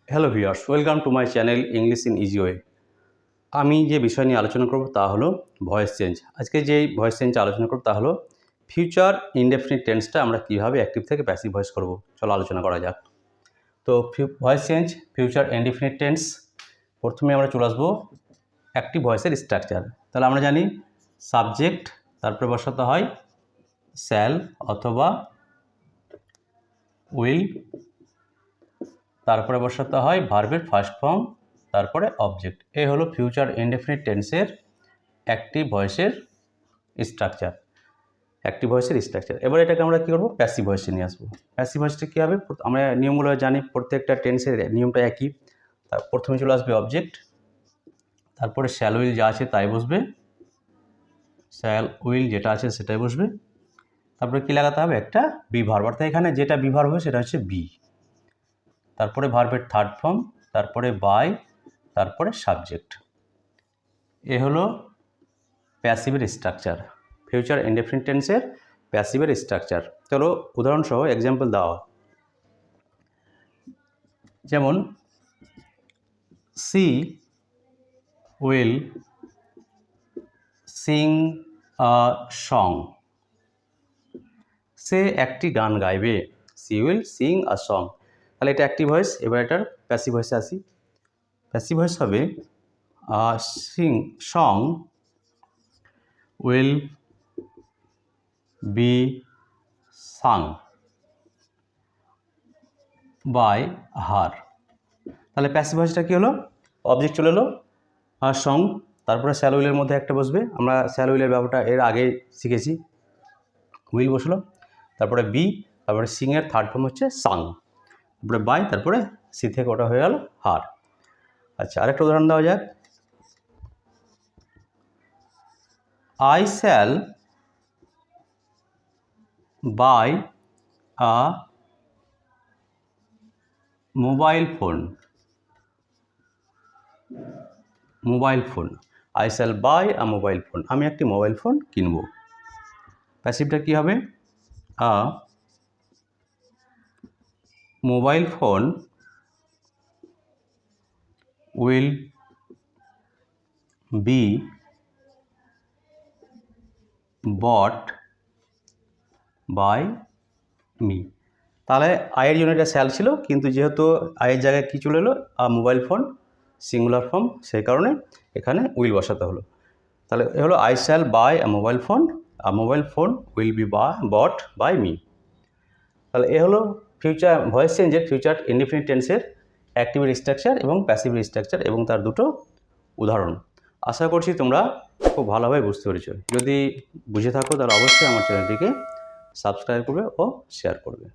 Hello viewers, welcome to my channel English in easy way. আমি যে বিষয় নিয়ে আলোচনা করব তা হলো ভয়েস চেঞ্জ। আজকে যেই ভয়েস চেঞ্জ আলোচনা করব তা হলো ফিউচার ইনডেফিনিট টেন্সটা আমরা কীভাবে অ্যাক্টিভ থেকে প্যাসিভ ভয়েস করব। চলো আলোচনা করা যাক। তো voice change future indefinite tense, প্রথমে আমরা চলে আসবো অ্যাক্টিভ ভয়েসের স্ট্রাকচার। তাহলে আমরা জানি সাবজেক্ট, তারপরে বসাতে হয় শ্যাল অথবা উইল, তারপরে বসাতে হয় ভার্বের ফার্স্ট ফর্ম, তারপরে অবজেক্ট। এই হলো ফিউচার ইনডেফিনিট টেন্সের অ্যাক্টিভ ভয়েসের স্ট্রাকচার। এবার এটাকে আমরা কী করবো, প্যাসিভ ভয়েসে নিয়ে আসবো। প্যাসিভ ভয়েসটা কী হবে, আমরা নিয়মগুলো জানি, প্রত্যেকটা টেন্সের নিয়মটা একই। প্রথমে চলে আসবে অবজেক্ট, তারপরে শ্যাল উইল যা আছে তাই বসবে, শ্যাল উইল যেটা আছে সেটাই বসবে। তারপরে কী লাগাতে হবে, একটা বি ভার্ব, অর্থাৎ এখানে যেটা বি ভার্ব হবে সেটা হচ্ছে বি। তারপরে ভার্বের থার্ড ফর্ম, তারপরে বাই, তারপরে সাবজেক্ট। এ হলো প্যাসিভের স্ট্রাকচার, ফিউচার ইনডেফিনিট টেন্সের প্যাসিভের স্ট্রাকচার। চলো উদাহরণসহ এক্সাম্পল দেওয়া। যেমন she will sing a song, সে একটি গান গাইবে। She will sing a song, তাহলে এটা অ্যাক্টিভ ভয়েস। এবার এটার প্যাসিভ ভয়েসে আসি। প্যাসিভ ভয়েস হবে song will be sung by her. তাহলে প্যাসিভ ভয়েসটা কী হলো, অবজেক্ট চলে এলো আর সং, তারপরে শ্যাল উইলের মধ্যে একটা বসবে। আমরা শ্যাল উইলের ব্যাপারটা এর আগে শিখেছি। উইল বসলো, তারপরে বি, তারপরে সিংয়ের থার্ড ফর্ম হচ্ছে সাং, তারপরে বাই, তারপরে সি থেকে ওটা হয়ে গেল হার। আচ্ছা, আরেকটা উদাহরণ দেওয়া যাক। I shall buy a mobile phone. Mobile phone, I shall buy a mobile phone, আমি একটি মোবাইল ফোন কিনব। প্যাসিভটা কী হবে, a mobile phone will be bought by me. তাহলে আয়ের জন্য এটা শ্যাল ছিল, কিন্তু যেহেতু আয়ের জায়গায় কী চলে এলো, মোবাইল ফোন সিঙ্গুলার ফর্ম, সেই কারণে এখানে উইল বসাতে হলো। তাহলে এ হলো I shall buy a mobile phone will be bought by me. তাহলে এ হলো ফিউচার ভয়েস চেঞ্জের ফিউচার ইনডেফিনিট টেন্সের অ্যাক্টিভের স্ট্রাকচার এবং প্যাসিভের স্ট্রাকচার এবং তার দুটো উদাহরণ। আশা করছি তোমরা খুব ভালোভাবে বুঝতে পেরেছো। যদি বুঝে থাকো তাহলে অবশ্যই আমার চ্যানেলটিকে সাবস্ক্রাইব করবে ও শেয়ার করবে।